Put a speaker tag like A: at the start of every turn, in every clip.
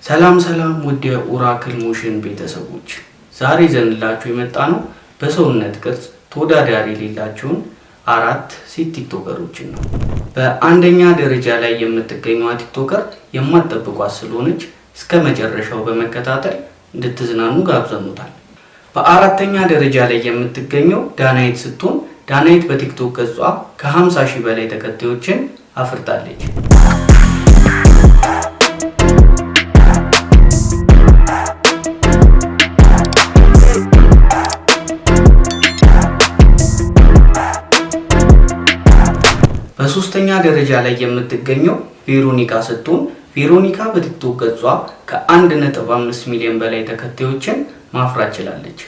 A: ሰላም ውድ የኦራክል ሞሽን ቤተሰቦች፣ ዛሬ ዘንላችሁ የመጣነው በሰውነት ቅርጽ ተወዳዳሪ የሌላቸውን 4 ሴት ቲክቶከሮችን ነው። በአንደኛ ደረጃ ላይ የምትገኘው ቲክቶከር የማትጠብቋት ስለሆነች እስከ መጨረሻው በመከታተል እንድትዝናኑ ጋብዘኑታል። በአራተኛ ደረጃ ላይ የምትገኘው ዳናይት ስትሆን ዳናይት በቲክቶክ ገጿ ከ50,000 በላይ ተከታዮችን አፍርታለች። በሶስተኛ ደረጃ ላይ የምትገኘው ቬሮኒካ ስትሆን ቬሮኒካ በቲክቶክ ገጿ ከ1.5 ሚሊዮን በላይ ተከታዮችን ማፍራት ችላለች።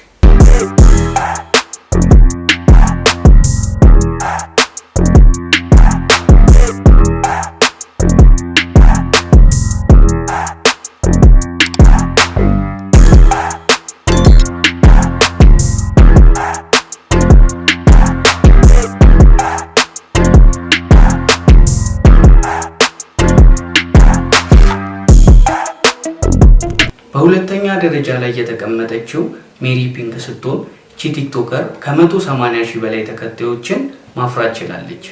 A: በሁለተኛ ደረጃ ላይ የተቀመጠችው ሜሪ ፒንክ ስትሆን እቺ ቲክቶከር ከ180,000 በላይ ተከታዮችን ማፍራት ችላለች።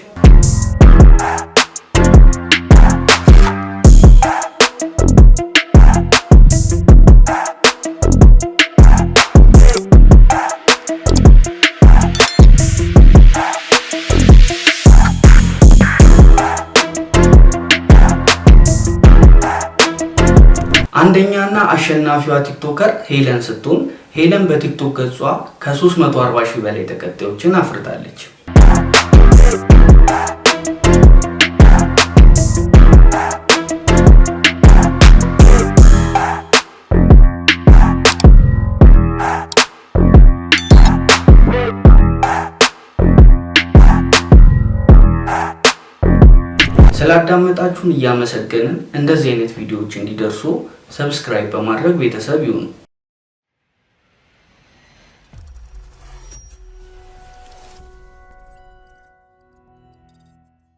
A: አንደኛና አሸናፊዋ ቲክቶከር ሄለን ስትሆን ሄለን በቲክቶክ ገጿ ከ340,000 በላይ ተከታዮችን አፍርታለች። ስላዳመጣችሁን እያመሰገንን እንደዚህ አይነት ቪዲዮዎች እንዲደርሱ ሰብስክራይብ በማድረግ ቤተሰብ ይሁኑ።